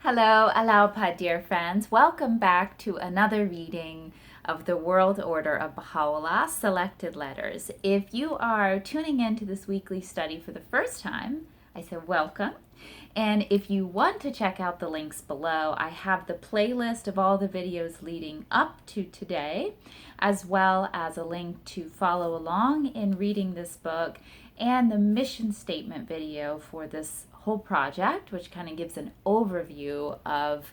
Hello, Alaupa, dear friends. Welcome back to another reading of the World Order of Baha'u'llah Selected Letters. If you are tuning into this weekly study for the first time, I say welcome. And if you want to check out the links below, I have the playlist of all the videos leading up to today, as well as a link to follow along in reading this book and the mission statement video for this whole project, which kind of gives an overview of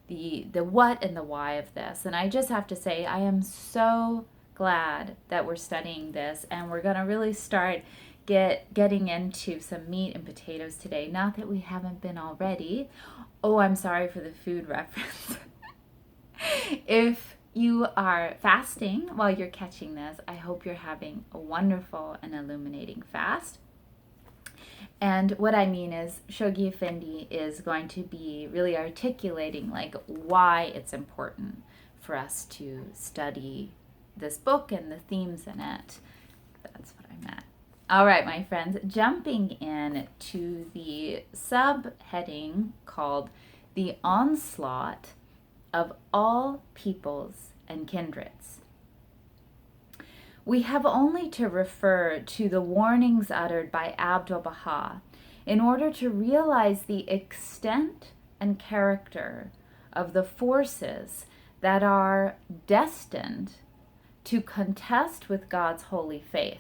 the what and the why of this. And I just have to say, I am so glad that we're studying this, and we're going to really start getting into some meat and potatoes today. Not that we haven't been already. Oh, I'm sorry for the food reference. If you are fasting while you're catching this, I hope you're having a wonderful and illuminating fast. And what I mean is, Shoghi Effendi is going to be really articulating like why it's important for us to study this book and the themes in it. That's what I meant. All right, my friends, jumping in to the subheading called The Onslaught of All Peoples and Kindreds. We have only to refer to the warnings uttered by Abdu'l-Baha in order to realize the extent and character of the forces that are destined to contest with God's holy faith.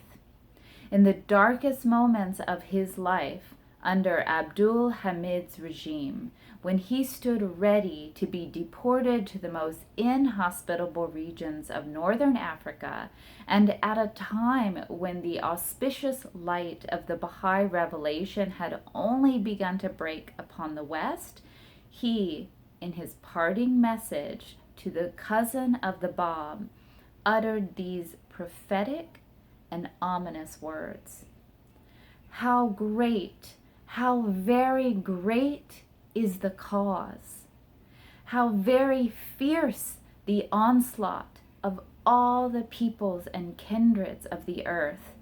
In the darkest moments of his life under Abdul Hamid's regime, when he stood ready to be deported to the most inhospitable regions of northern Africa, and at a time when the auspicious light of the Baha'i revelation had only begun to break upon the West, he, in his parting message to the cousin of the Bab, uttered these prophetic and ominous words. How great, how very great is the cause. How very fierce the onslaught of all the peoples and kindreds of the earth.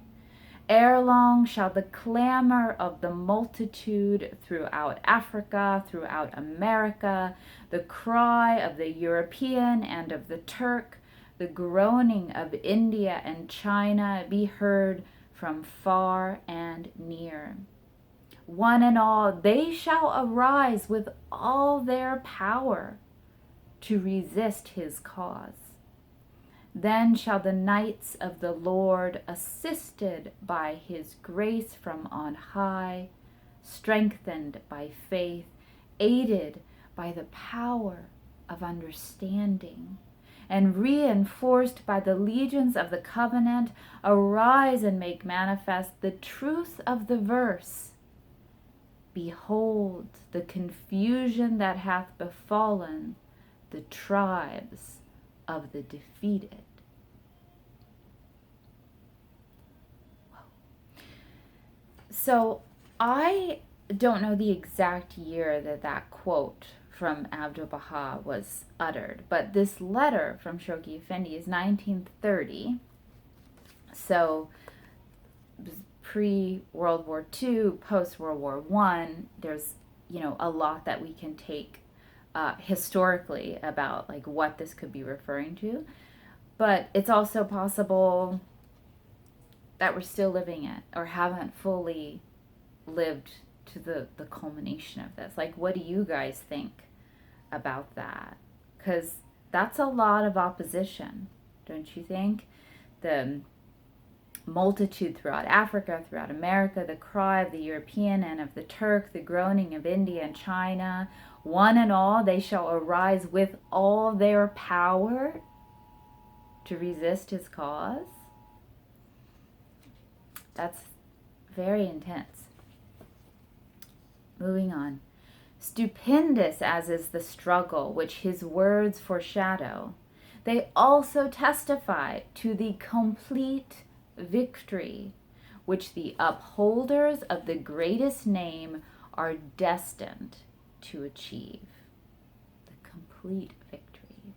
Ere long shall the clamor of the multitude throughout Africa, throughout America, the cry of the European and of the Turk, the groaning of India and China be heard from far and near. One and all, they shall arise with all their power to resist his cause. Then shall the knights of the Lord, assisted by his grace from on high, strengthened by faith, aided by the power of understanding, and reinforced by the legions of the covenant, arise and make manifest the truth of the verse. Behold the confusion that hath befallen the tribes of the defeated. So I don't know the exact year that quote from Abdu'l-Baha was uttered, but this letter from Shoghi Effendi is 1930. So pre-World War II, post-World War I, there's, a lot that we can take historically about like what this could be referring to. But it's also possible that we're still living it or haven't fully lived to the culmination of this. Like, what do you guys think about that? Because that's a lot of opposition, don't you think? The multitude throughout Africa, throughout America, the cry of the European and of the Turk, the groaning of India and China, one and all, they shall arise with all their power to resist his cause. That's very intense. Moving on. Stupendous as is the struggle which his words foreshadow, they also testify to the complete victory which the upholders of the greatest name are destined to achieve. The complete victory.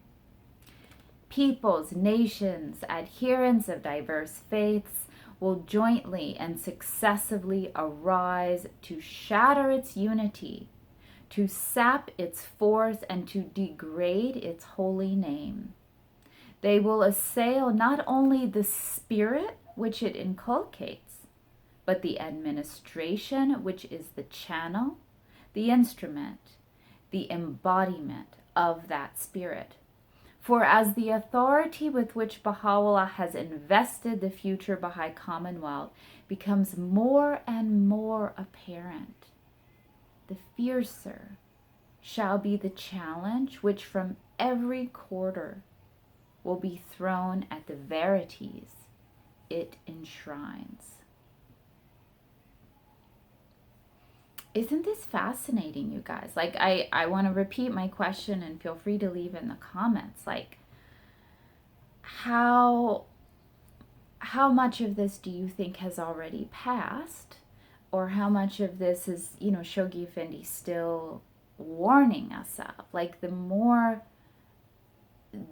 Peoples, nations, adherents of diverse faiths will jointly and successively arise to shatter its unity, to sap its force, and to degrade its holy name. They will assail not only the spirit which it inculcates, but the administration which is the channel, the instrument, the embodiment of that spirit. For as the authority with which Baha'u'llah has invested the future Baha'i Commonwealth becomes more and more apparent, the fiercer shall be the challenge which from every quarter will be thrown at the verities it enshrines. Isn't this fascinating, you guys? Like, I want to repeat my question, and feel free to leave in the comments. Like, how much of this do you think has already passed? Or how much of this is, Shoghi Effendi still warning us of? Like, the more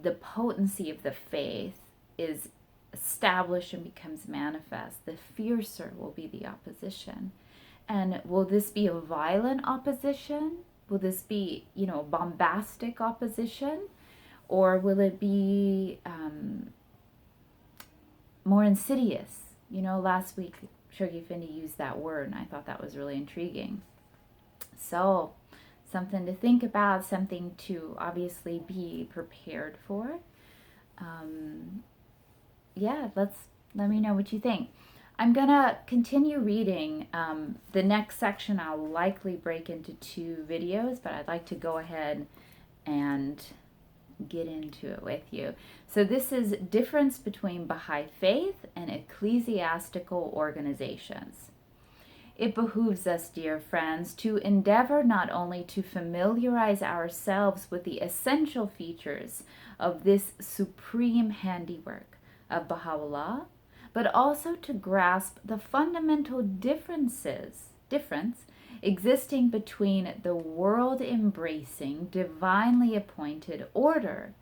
the potency of the faith is established and becomes manifest, the fiercer will be the opposition. And will this be a violent opposition? Will this be, bombastic opposition? Or will it be more insidious? Last week, Shoghi Effendi used that word, and I thought that was really intriguing. So, something to think about, something to obviously be prepared for. Let me know what you think. I'm going to continue reading. The next section I'll likely break into 2 videos, but I'd like to go ahead and get into it with you. So this is difference between Baha'i Faith and ecclesiastical organizations. It behooves us, dear friends, to endeavor not only to familiarize ourselves with the essential features of this supreme handiwork of Baha'u'llah, but also to grasp the fundamental difference existing between the world-embracing, divinely appointed order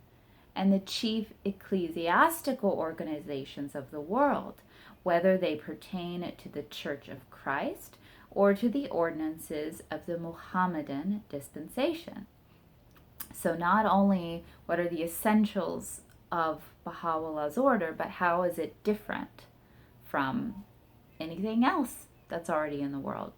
and the chief ecclesiastical organizations of the world, whether they pertain to the Church of Christ or to the ordinances of the Muhammadan dispensation. So not only what are the essentials of Baha'u'llah's order, but how is it different from anything else that's already in the world?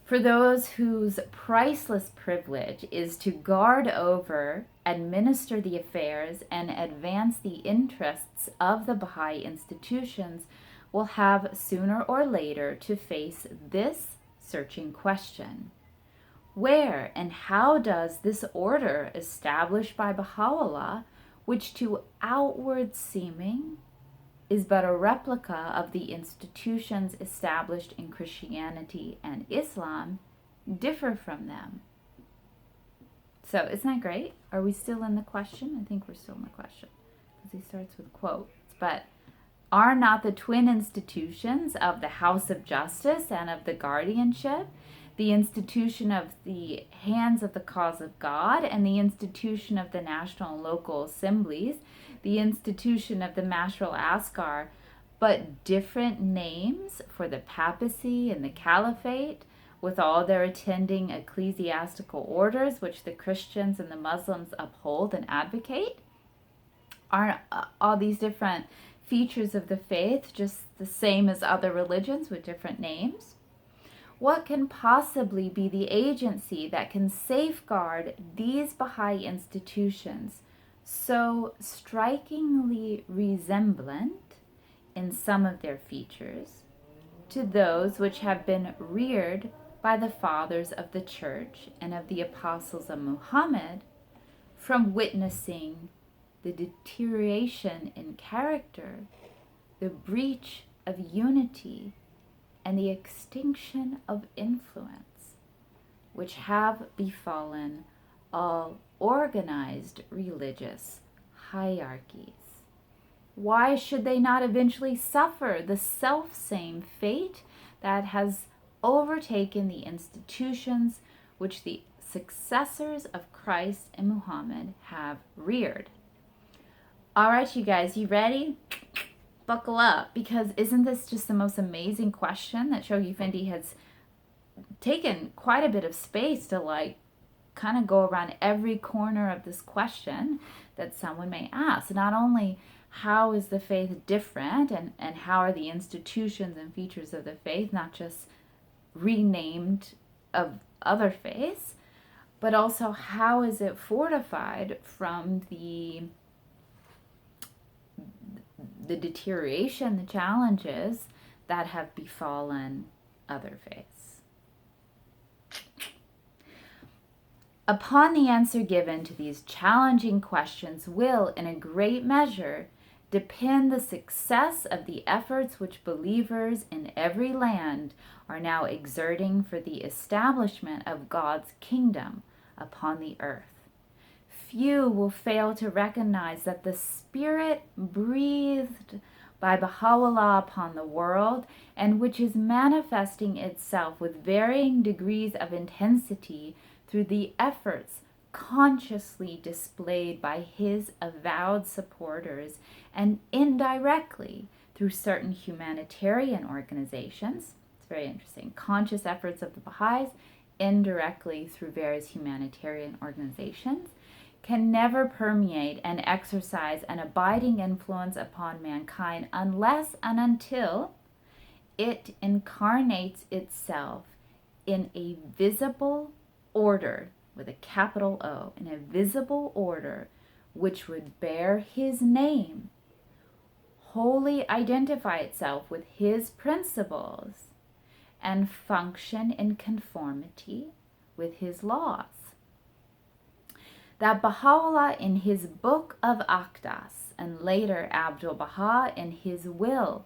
For those whose priceless privilege is to guard over, administer the affairs, and advance the interests of the Baha'i institutions, will have sooner or later to face this searching question. Where and how does this order established by Baha'u'llah, which to outward seeming is but a replica of the institutions established in Christianity and Islam, differ from them? So isn't that great? Are we still in the question? I think we're still in the question, because he starts with quotes. But are not the twin institutions of the House of Justice and of the Guardianship, the institution of the Hands of the Cause of God, and the institution of the National and Local Assemblies, the institution of the Mashral Askar, but different names for the papacy and the caliphate, with all their attending ecclesiastical orders which the Christians and the Muslims uphold and advocate? Aren't all these different features of the faith just the same as other religions with different names? What can possibly be the agency that can safeguard these Baha'i institutions, so strikingly resemblant in some of their features to those which have been reared by the fathers of the Church and of the apostles of Muhammad, from witnessing the deterioration in character, the breach of unity, and the extinction of influence, which have befallen all organized religious hierarchies? Why should they not eventually suffer the selfsame fate that has overtaken the institutions which the successors of Christ and Muhammad have reared? All right, you guys, you ready? Buckle up, because isn't this just the most amazing question that Shoghi Effendi has taken quite a bit of space to like kind of go around every corner of this question that someone may ask. Not only how is the faith different, and how are the institutions and features of the faith not just renamed of other faiths, but also how is it fortified from the deterioration, the challenges that have befallen other faiths. Upon the answer given to these challenging questions will, in a great measure, depend the success of the efforts which believers in every land are now exerting for the establishment of God's kingdom upon the earth. Few will fail to recognize that the Spirit breathed by Baha'u'llah upon the world, and which is manifesting itself with varying degrees of intensity through the efforts consciously displayed by his avowed supporters, and indirectly through certain humanitarian organizations. It's very interesting. Conscious efforts of the Baha'is, indirectly through various humanitarian organizations, can never permeate and exercise an abiding influence upon mankind unless and until it incarnates itself in a visible order, with a capital O, in a visible order which would bear his name, wholly identify itself with his principles, and function in conformity with his laws. That Baha'u'llah in his Book of Aqdas, and later Abdu'l-Baha in his Will,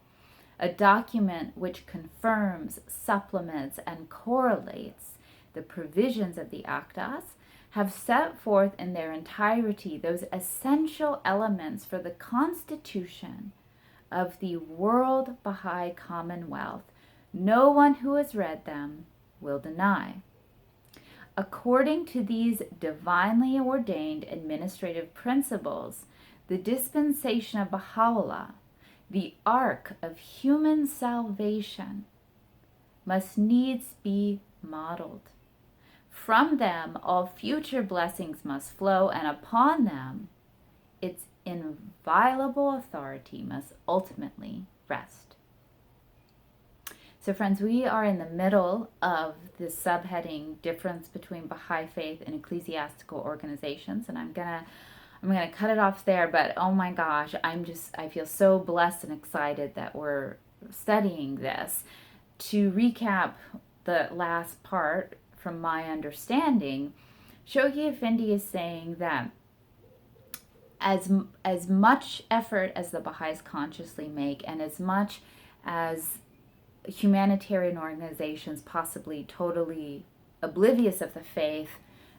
a document which confirms, supplements, and correlates the provisions of the Aqdas, have set forth in their entirety those essential elements for the constitution of the World Baha'i Commonwealth, no one who has read them will deny. According to these divinely ordained administrative principles, the dispensation of Baha'u'llah, the ark of human salvation, must needs be modeled. From them all future blessings must flow, and upon them its inviolable authority must ultimately rest. So friends, we are in the middle of this subheading, difference between Baha'i Faith and ecclesiastical organizations, and I'm gonna cut it off there. But oh my gosh, I feel so blessed and excited that we're studying this. To recap the last part, from my understanding, Shoghi Effendi is saying that as much effort as the Baha'is consciously make, and as much as humanitarian organizations, possibly totally oblivious of the faith,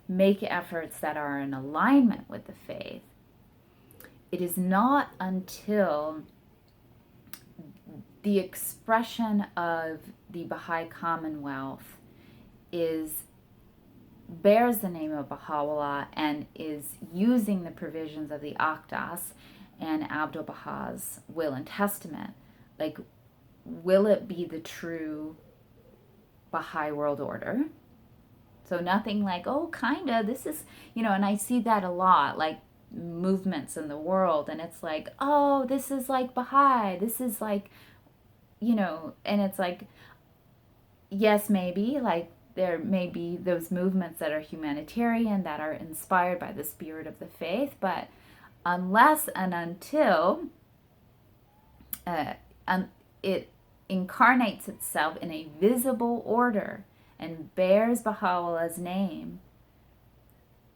make efforts that are in alignment with the faith, it is not until the expression of the Baha'i Commonwealth bears the name of Baha'u'llah and is using the provisions of the Aqdas and Abdu'l-Baha's Will and Testament, like, will it be the true Baha'i world order? So nothing like, oh, kinda, this is, and I see that a lot, like movements in the world, and it's like, oh, this is like Baha'i, this is like, and it's like, yes, maybe, like, there may be those movements that are humanitarian, that are inspired by the spirit of the faith, but unless and until it incarnates itself in a visible order and bears Baha'u'llah's name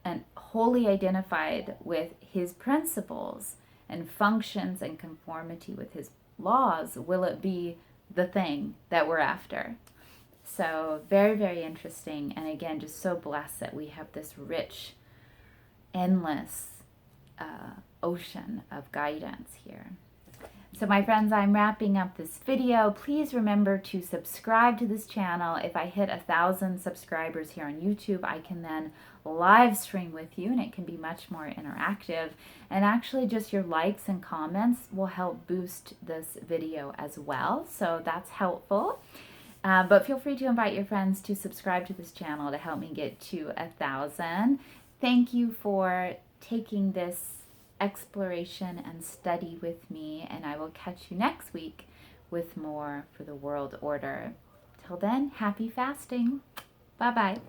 and wholly identified with his principles and functions in conformity with his laws, will it be the thing that we're after. So very, very interesting. And again, just so blessed that we have this rich, endless ocean of guidance here. So my friends, I'm wrapping up this video. Please remember to subscribe to this channel. If I hit 1,000 subscribers here on YouTube, I can then live stream with you, and it can be much more interactive. And actually just your likes and comments will help boost this video as well. So that's helpful. But feel free to invite your friends to subscribe to this channel to help me get to 1,000. Thank you for taking this exploration and study with me, and I will catch you next week with more for the world order. Till then, happy fasting. Bye-bye.